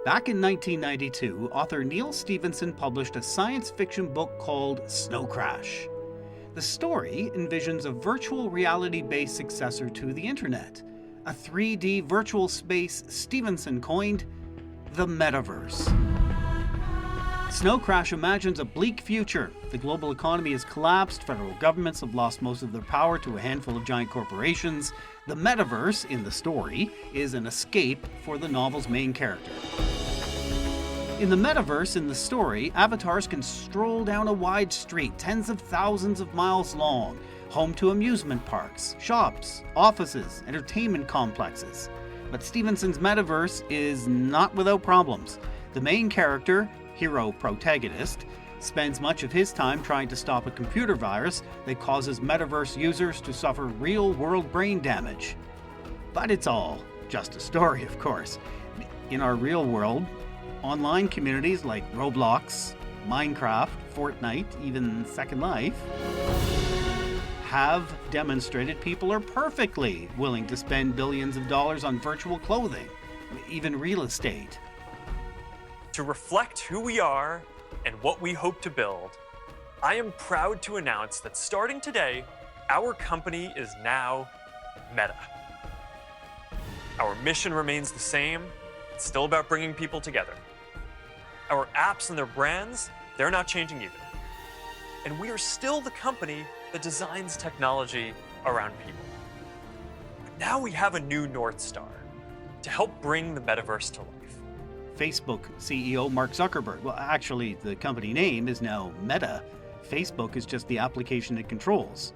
Back in 1992, author Neil Stephenson published a science fiction book called Snow Crash. The story envisions a virtual reality-based successor to the internet, a 3D virtual space Stephenson coined the Metaverse. Snow Crash imagines a bleak future. The global economy has collapsed, federal governments have lost most of their power to a handful of giant corporations. The Metaverse, in the story, is an escape for the novel's main character. In the Metaverse, in the story, avatars can stroll down a wide street, tens of thousands of miles long, home to amusement parks, shops, offices, entertainment complexes. But Stephenson's Metaverse is not without problems. The main character, hero protagonist, spends much of his time trying to stop a computer virus that causes Metaverse users to suffer real-world brain damage. But it's all just a story, of course. In our real world, online communities like Roblox, Minecraft, Fortnite, even Second Life have demonstrated people are perfectly willing to spend billions of dollars on virtual clothing, even real estate. To reflect who we are and what we hope to build, I am proud to announce that starting today, our company is now Meta. Our mission remains the same. It's still about bringing people together. Our apps and their brands, they're not changing either. And we are still the company that designs technology around people. But now we have a new North Star to help bring the Metaverse to life. Facebook CEO Mark Zuckerberg, well, actually, the company name is now Meta. Facebook is just the application it controls.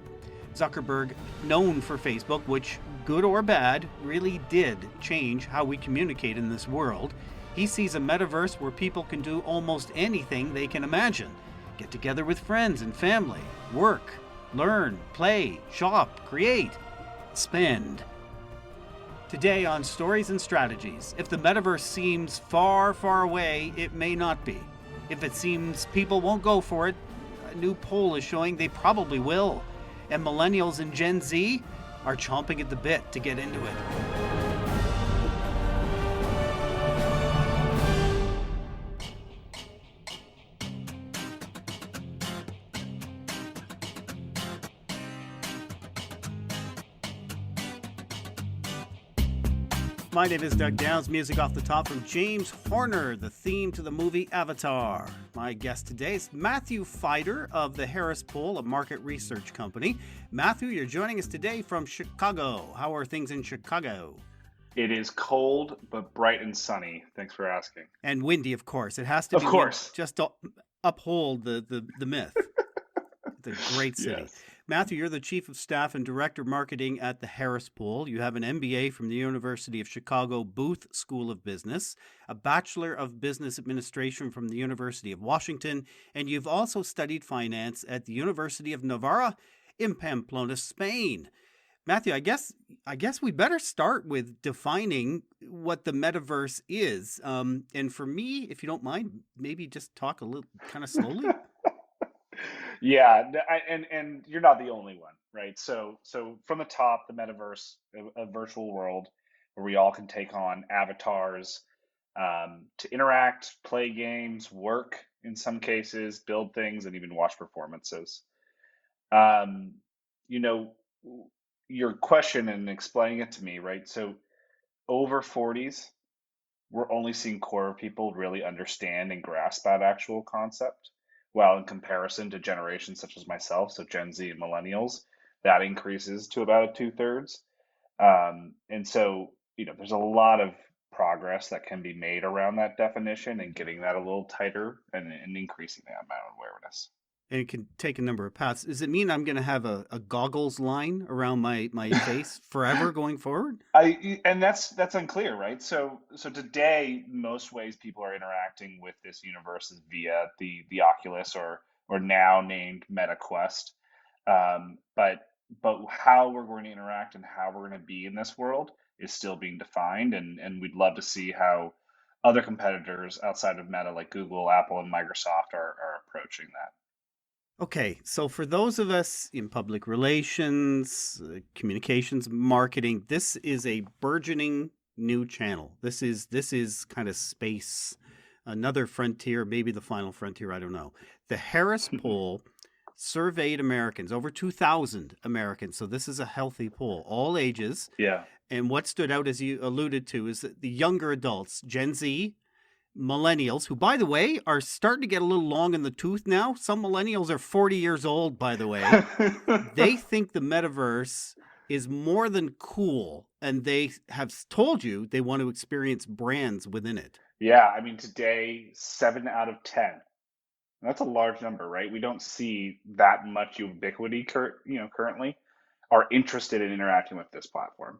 Zuckerberg, known for Facebook, which, good or bad, really did change how we communicate in this world. He sees a metaverse where people can do almost anything they can imagine. Get together with friends and family, work, learn, play, shop, create, spend. Today on Stories and Strategies, if the metaverse seems far, far away, it may not be. If it seems people won't go for it, a new poll is showing they probably will. And millennials and Gen Z are chomping at the bit to get into it. My name is Doug Downs, music off the top from James Horner, the theme to the movie Avatar. My guest today is Matthew Fider of the Harris Poll, a market research company. Matthew, you're joining us today from Chicago. How are things in Chicago? It is cold, but bright and sunny. Thanks for asking. And windy, of course. It has to be. Of course. Just to uphold the myth. It's a great city. Yes. Matthew, you're the Chief of Staff and Director of Marketing at the Harris Poll. You have an MBA from the University of Chicago Booth School of Business, a Bachelor of Business Administration from the University of Washington, and you've also studied finance at the University of Navarra in Pamplona, Spain. Matthew, I guess we better start with defining what the metaverse is. And for me, if you don't mind, maybe just talk a little kind of slowly. Yeah, and you're not the only one, right? So from the top, the metaverse, a virtual world where we all can take on avatars to interact, play games, work in some cases, build things, and even watch performances. Um, you know, your question and explaining it to me, right? So over 40s, we're only seeing core people really understand and grasp that actual concept. Well, in comparison to generations such as myself, so Gen Z and Millennials, that increases to about 2/3. And so, there's a lot of progress that can be made around that definition and getting that a little tighter and increasing that amount of awareness. And it can take a number of paths. Does it mean I'm going to have a goggles line around my face forever going forward? And that's unclear, right? So today, most ways people are interacting with this universe is via the Oculus or now named Meta Quest. But how we're going to interact and how we're going to be in this world is still being defined, and we'd love to see how other competitors outside of Meta, like Google, Apple, and Microsoft, are approaching that. Okay, so for those of us in public relations, communications, marketing, this is a burgeoning new channel. This is kind of space, another frontier, maybe the final frontier, I don't know. The Harris poll surveyed Americans, over 2,000 Americans. So this is a healthy poll, all ages. Yeah. And what stood out, as you alluded to, is that the younger adults, Gen Z, millennials, who, by the way, are starting to get a little long in the tooth now. Some millennials are 40 years old, by the way. They think the metaverse is more than cool, and they have told you they want to experience brands within it. Yeah, I mean, today, 7 out of 10. That's a large number, right? We don't see that much ubiquity currently are interested in interacting with this platform.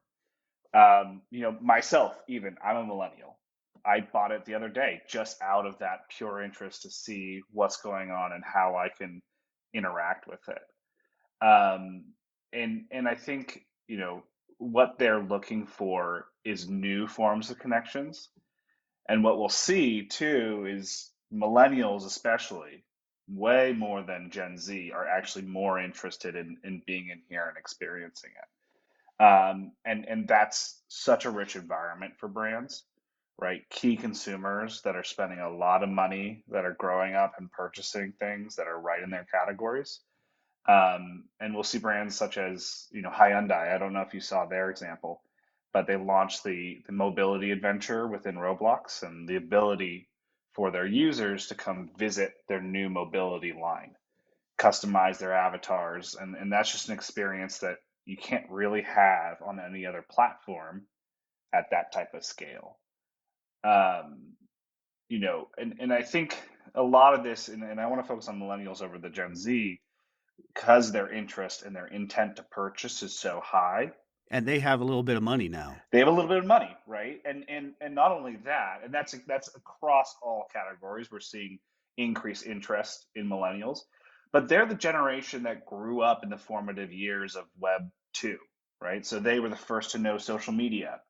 Myself, even, I'm a millennial. I bought it the other day just out of that pure interest to see what's going on and how I can interact with it. And I think, what they're looking for is new forms of connections. And what we'll see too is millennials, especially, way more than Gen Z, are actually more interested in being in here and experiencing it. And that's such a rich environment for brands, right? Key consumers that are spending a lot of money, that are growing up and purchasing things that are right in their categories. And we'll see brands such as, Hyundai. I don't know if you saw their example, but they launched the mobility adventure within Roblox and the ability for their users to come visit their new mobility line, customize their avatars. And that's just an experience that you can't really have on any other platform at that type of scale. Um, and I think a lot of this, and I want to focus on millennials over the Gen Z, because their interest and their intent to purchase is so high. And they have a little bit of money now. They have a little bit of money, right? And not only that, and that's across all categories. We're seeing increased interest in millennials, but they're the generation that grew up in the formative years of Web 2, right? So they were the first to know social media,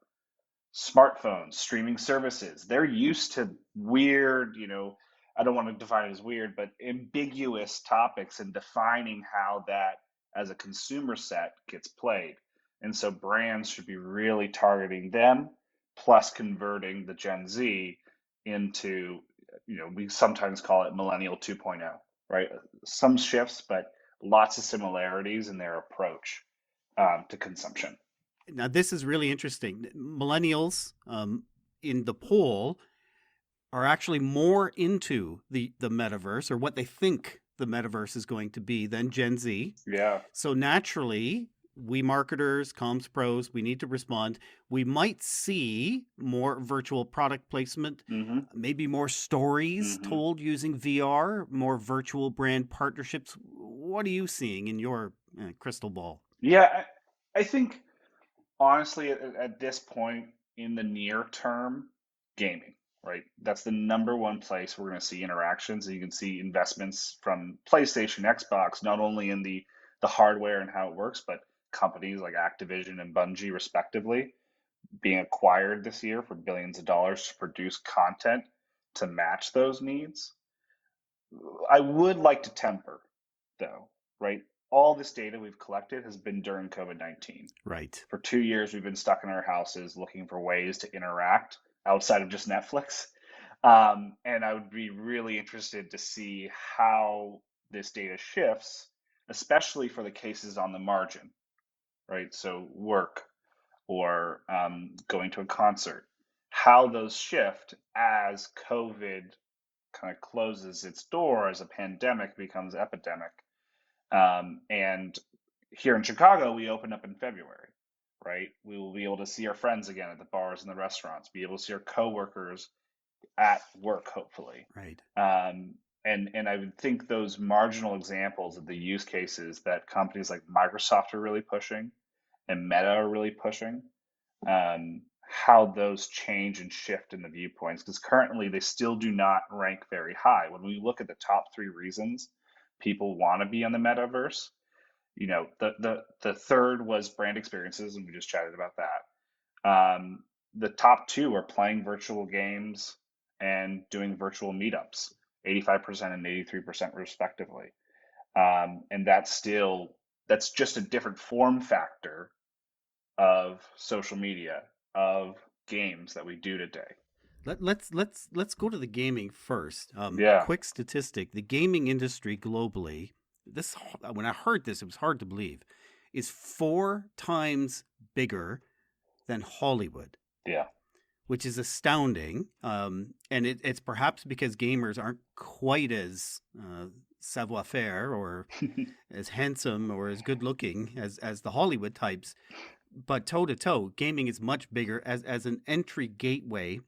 smartphones, streaming services. They're used to weird, I don't want to define it as weird, but ambiguous topics and defining how that as a consumer set gets played. And so brands should be really targeting them, plus converting the Gen Z into, we sometimes call it Millennial 2.0, right? Some shifts, but lots of similarities in their approach to consumption. Now, this is really interesting. Millennials in the poll are actually more into the metaverse, or what they think the metaverse is going to be, than Gen Z. Yeah. So naturally, we marketers, comms pros, we need to respond. We might see more virtual product placement, maybe more stories told using VR, more virtual brand partnerships. What are you seeing in your crystal ball? Yeah, I think honestly, at this point in the near term, gaming, right? That's the number one place we're going to see interactions. And you can see investments from PlayStation, Xbox, not only in the hardware and how it works, but companies like Activision and Bungie, respectively, being acquired this year for billions of dollars to produce content to match those needs. I would like to temper, though, right? All this data we've collected has been during COVID-19. Right. For 2 years, we've been stuck in our houses looking for ways to interact outside of just Netflix. And I would be really interested to see how this data shifts, especially for the cases on the margin, right? So work or going to a concert, how those shift as COVID kind of closes its door, as a pandemic becomes epidemic. And here in Chicago, we open up in February, right? We will be able to see our friends again at the bars and the restaurants, be able to see our coworkers at work, hopefully. Right. And I would think those marginal examples of the use cases that companies like Microsoft are really pushing and Meta are really pushing, how those change and shift in the viewpoints, because currently they still do not rank very high. When we look at the top 3 reasons people want to be on the metaverse, the third was brand experiences, and we just chatted about that. The top 2 are playing virtual games and doing virtual meetups, 85% and 83% respectively. And that's just a different form factor of social media, of games that we do today. Let's go to the gaming first. Yeah, Quick statistic: the gaming industry globally, this when I heard this, it was hard to believe, is 4 times bigger than Hollywood, yeah, which is astounding. And it's perhaps because gamers aren't quite as savoir faire or as handsome or as good looking as the Hollywood types. But toe to toe, gaming is much bigger as an entry gateway.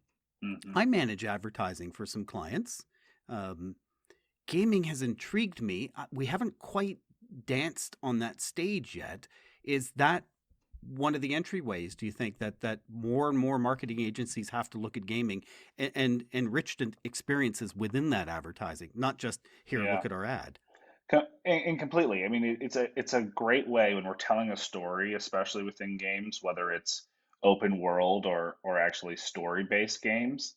hmm I manage advertising for some clients. Um, Gaming has intrigued me. We haven't quite danced on that stage yet. Is that one of the entryways? Do you think that more and more marketing agencies have to look at gaming and enriched experiences within that advertising, not just here, yeah. look at our ad? And completely. I mean, it's a great way when we're telling a story, especially within games, whether it's open world or actually story based games.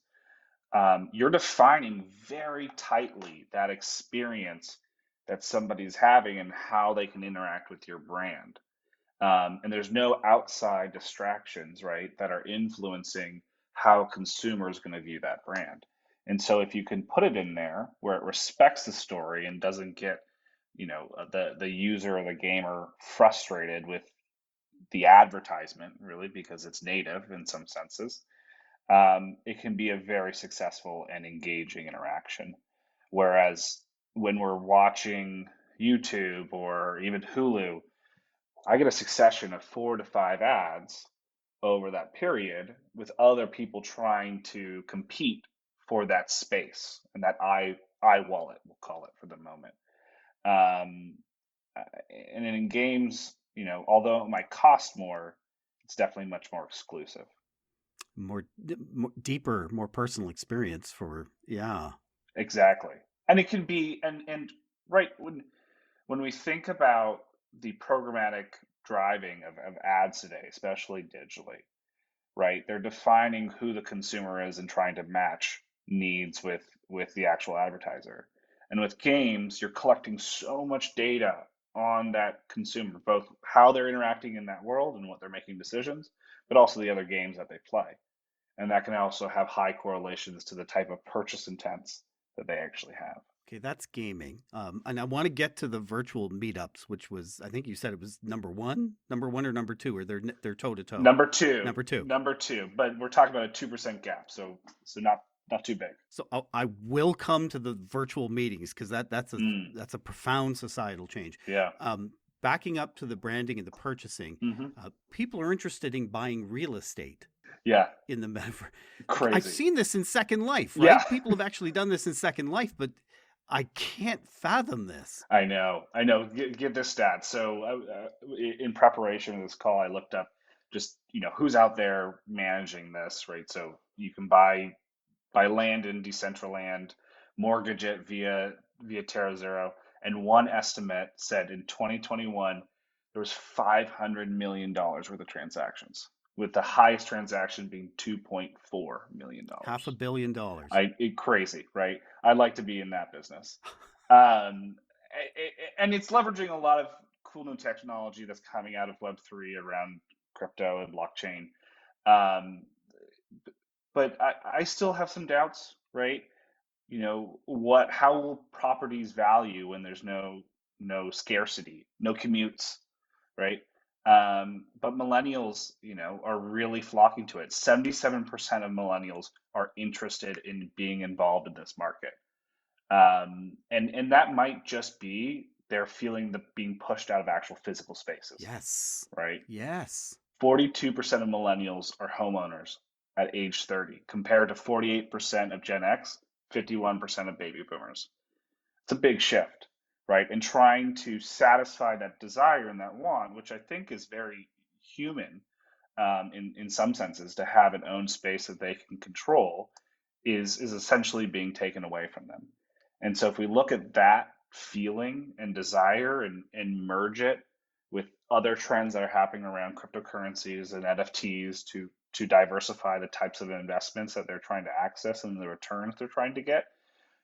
You're defining very tightly that experience that somebody's having and how they can interact with your brand. And there's no outside distractions, right, that are influencing how consumers going to view that brand. And so if you can put it in there where it respects the story and doesn't get, the user or the gamer frustrated with the advertisement, really, because it's native in some senses, it can be a very successful and engaging interaction. Whereas when we're watching YouTube or even Hulu, I get a succession of 4 to 5 ads over that period with other people trying to compete for that space and that I wallet, we'll call it for the moment. Um, and then in games, although it might cost more, it's definitely much more exclusive. More deeper, more personal experience for yeah. Exactly. And it can be and right when we think about the programmatic driving of ads today, especially digitally, right? They're defining who the consumer is and trying to match needs with the actual advertiser. And with games, you're collecting so much data on that consumer, both how they're interacting in that world and what they're making decisions, but also the other games that they play. And that can also have high correlations to the type of purchase intents that they actually have. Okay, that's gaming. And I want to get to the virtual meetups, which was, I think you said it was number one or number two, or they're toe to toe. Number two, Number two. number two, but we're talking about a 2% gap, so not too big. So I will come to the virtual meetings because Mm, that's a profound societal change. yeah. Um, Backing up to the branding and the purchasing, hmm people are interested in buying real estate Yeah. in the metaverse. I've Crazy. seen this in Second Life, Yeah. right? People have actually done this in Second Life, but I can't fathom this. I know. I know. Give this stat. So, in preparation for this call, I looked up just who's out there managing this, right? So you can buy land in Decentraland, mortgage it via Terra Zero, and one estimate said in 2021 there was $500 million worth of transactions, with the highest transaction being $2.4 million. $500 million. Crazy, right? I'd like to be in that business. Um, and it's leveraging a lot of cool new technology that's coming out of Web3 around crypto and blockchain. Um, but I still have some doubts, right? How will properties value when there's no scarcity, no commutes, right? But millennials, are really flocking to it. 77% of millennials are interested in being involved in this market. And that might just be they're feeling the being pushed out of actual physical spaces, Yes. right? Yes. 42% of millennials are homeowners at age 30, compared to 48% of Gen X, 51% of baby boomers. It's a big shift, right? And trying to satisfy that desire and that want, which I think is very human, in some senses, to have an own space that they can control, is essentially being taken away from them. And so if we look at that feeling and desire and merge it with other trends that are happening around cryptocurrencies and NFTs to diversify the types of investments that they're trying to access and the returns they're trying to get,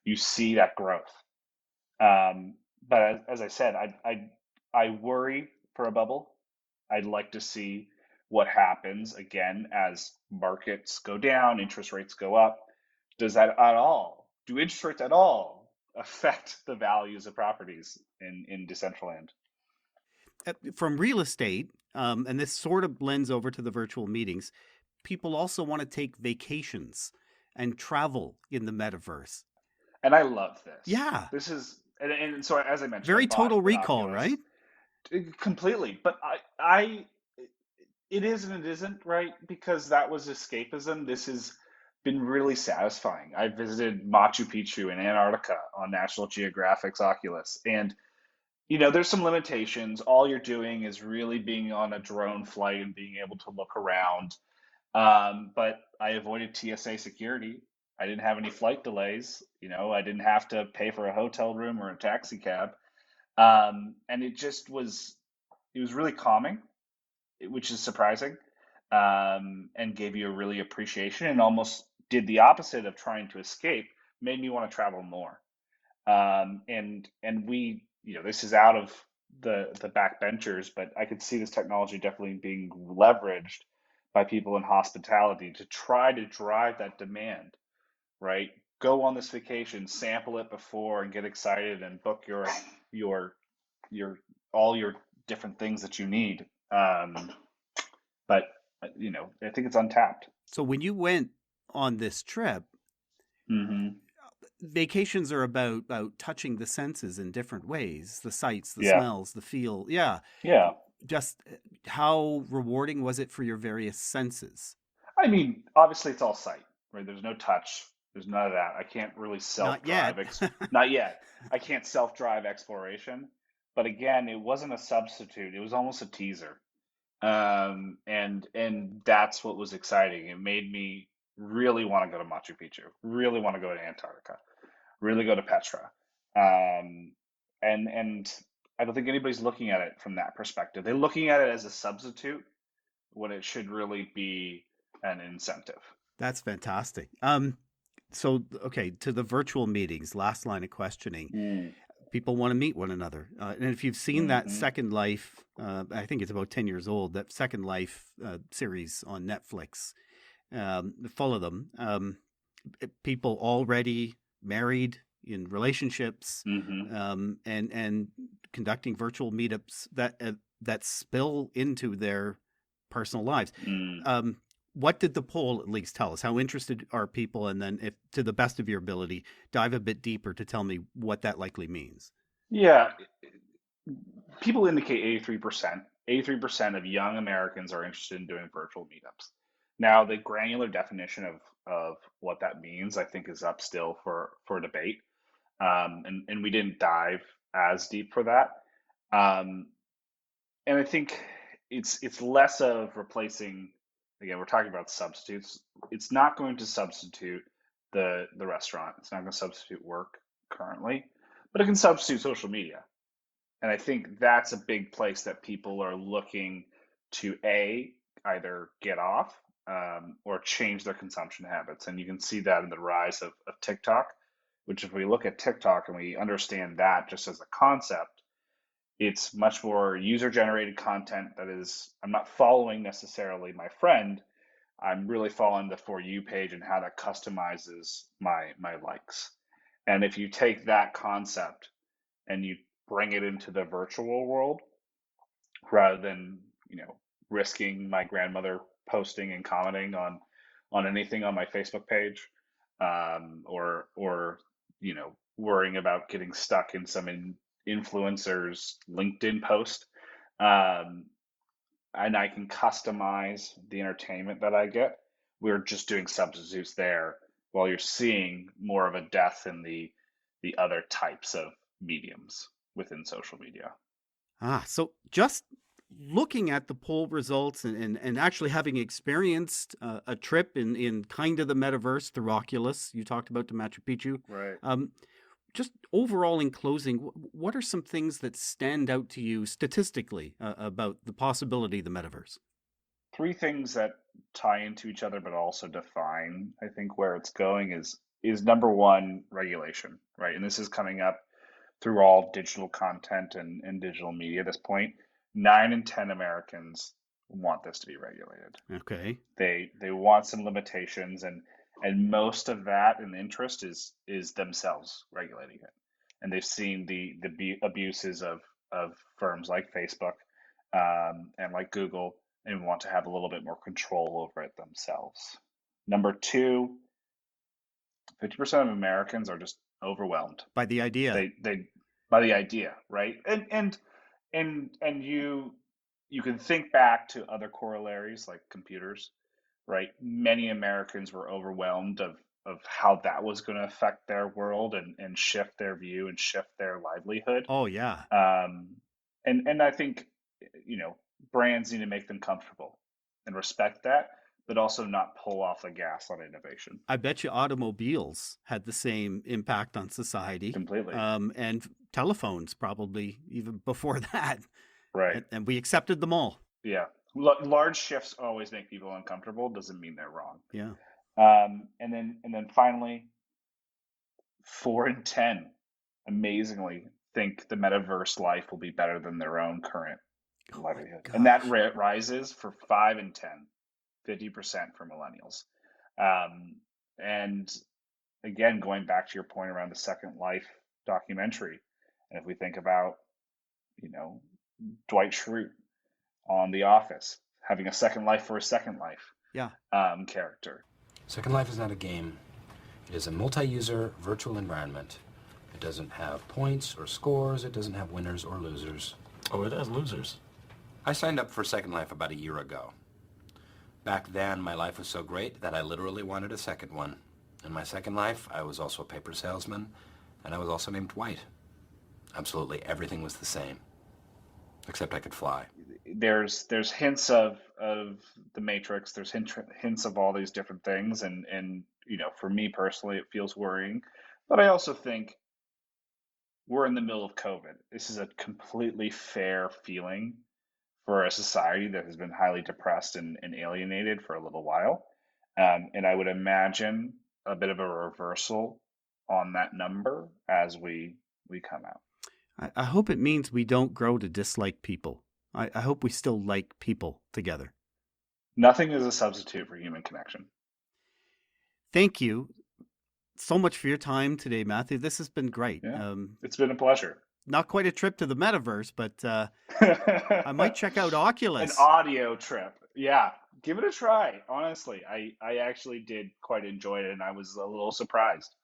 you see that growth. But as I said, I worry for a bubble. I'd like to see what happens again as markets go down, interest rates go up. Does that at all, do interest rates at all affect the values of properties in Decentraland? From real estate, and this sort of blends over to the virtual meetings, people also want to take vacations and travel in the metaverse. And I love this. Yeah, This is, and so as I mentioned, I very bought Total an Recall, Oculus right? completely, but I it is and it isn't, right? Because that was escapism. This has been really satisfying. I visited Machu Picchu in Antarctica on National Geographic's Oculus, and there's some limitations. All you're doing is really being on a drone flight and being able to look around. But I avoided TSA security. I didn't have any flight delays. I didn't have to pay for a hotel room or a taxi cab. And it was really calming, which is surprising, and gave you a really appreciation, and almost did the opposite of trying to escape, made me want to travel more. And we, this is out of the backbenchers, but I could see this technology definitely being leveraged by people in hospitality to try to drive that demand, right? Go on this vacation, sample it before, and get excited and book your your all your different things that you need. But I think it's untapped. So when you went on this trip, Hmm. vacations are about touching the senses in different ways, the sights, the Yeah, smells, the feel. Yeah. yeah. Just how rewarding was it for your various senses? I mean, obviously it's all sight, right? There's no touch. There's none of that. I can't really Not yet. not yet. I can't self-drive exploration. But again, it wasn't a substitute. It was almost a teaser. And that's what was exciting. It made me really want to go to Machu Picchu, really want to go to Antarctica, really go to Petra. Um, and I don't think anybody's looking at it from that perspective. They're looking at it as a substitute when it should really be an incentive. That's fantastic. So okay, to the virtual meetings, last line of questioning. Mm, People want to meet one another. And if you've seen that hmm. Second Life, I think it's about 10 years old, that Second Life series on Netflix, full of them. People already married in relationships, Hmm. and conducting virtual meetups that spill into their personal lives. Mm. What did the poll at least tell us? How interested are people? And then, if to the best of your ability, dive a bit deeper to tell me what that likely means. Yeah, people indicate 83%. 83% of young Americans are interested in doing virtual meetups. Now, the granular definition of what that means, I think, is up still for debate. And we didn't dive as deep for that. Um, and I think it's less of replacing. Again, we're talking about substitutes. It's not going to substitute the restaurant. It's not going to substitute work currently, but it can substitute social media. And I think that's a big place that people are looking to either get off, or change their consumption habits. And you can see that in the rise of TikTok, which, if we look at TikTok and we understand that just as a concept, it's much more user generated content that is, I'm not following necessarily my friend. I'm really following the For You page and how that customizes my likes. And if you take that concept and you bring it into the virtual world, rather than risking my grandmother posting and commenting on anything on my Facebook page, or worrying about getting stuck in some influencer's LinkedIn post, um, and I can customize the entertainment that I get. We're just doing substitutes there, while you're seeing more of a death in the other types of mediums within social media. So just looking at the poll results, and actually having experienced a trip in kind of the metaverse through Oculus, you talked about to Machu Picchu. Right. Just overall, in closing, what are some things that stand out to you statistically about the possibility of the metaverse? Three things that tie into each other but also define, I think, where it's going is number one, regulation, right? And this is coming up through all digital content and digital media at this point. 9 in 10 Americans want this to be regulated. Okay. They want some limitations, and most of that and interest is themselves regulating it. And they've seen the abuses of firms like Facebook and like Google, and want to have a little bit more control over it themselves. Number two, 50% of Americans are just overwhelmed By the idea. They by the idea, right? And you can think back to other corollaries like computers, right? Many Americans were overwhelmed of how that was going to affect their world and shift their view and shift their livelihood. Oh, yeah. And I think, brands need to make them comfortable and respect that, but also not pull off the gas on innovation. I bet you automobiles had the same impact on society. Completely. And telephones probably even before that. Right. And we accepted them all. Yeah. Large shifts always make people uncomfortable. Doesn't mean they're wrong. Yeah. And then finally, 4 in 10 amazingly think the metaverse life will be better than their own current livelihood. And that rises for 5 in 10, 50% for millennials. And again, going back to your point around the Second Life documentary, and if we think about, Dwight Schrute on The Office, having a second life for a second life character. Second Life is not a game. It is a multi-user virtual environment. It doesn't have points or scores. It doesn't have winners or losers. Oh, it has losers. I signed up for Second Life about a year ago. Back then, my life was so great that I literally wanted a second one. In my second life, I was also a paper salesman, and I was also named Dwight. Absolutely everything was the same, except I could fly. There's hints of the Matrix. There's hints of all these different things, and for me personally, it feels worrying. But I also think we're in the middle of COVID. This is a completely fair feeling for a society that has been highly depressed and alienated for a little while. And I would imagine a bit of a reversal on that number as we come out. I hope it means we don't grow to dislike people. I hope we still like people together. Nothing is a substitute for human connection. Thank you so much for your time today, Matthew. This has been great. Yeah, it's been a pleasure. Not quite a trip to the metaverse, but I might check out Oculus. An audio trip. Yeah, give it a try. Honestly, I actually did quite enjoy it, and I was a little surprised.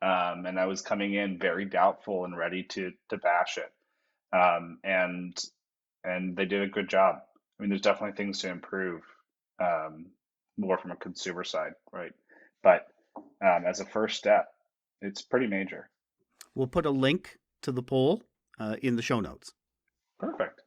And I was coming in very doubtful and ready to bash it. And they did a good job. I mean, there's definitely things to improve, more from a consumer side, right? But as a first step, it's pretty major. We'll put a link to the poll in the show notes. Perfect.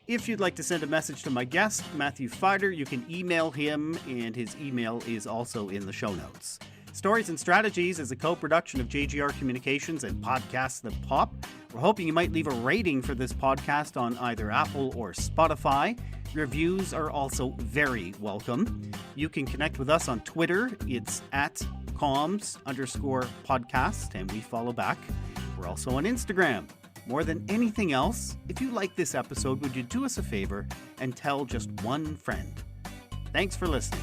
If you'd like to send a message to my guest, Matthew Fider, you can email him, and his email is also in the show notes. Stories and Strategies is a co-production of JGR Communications and Podcasts That Pop. We're hoping you might leave a rating for this podcast on either Apple or Spotify. Reviews are also very welcome. You can connect with us on Twitter. It's at comms_podcast, and we follow back. We're also on Instagram. More than anything else, if you like this episode, would you do us a favor and tell just one friend? Thanks for listening.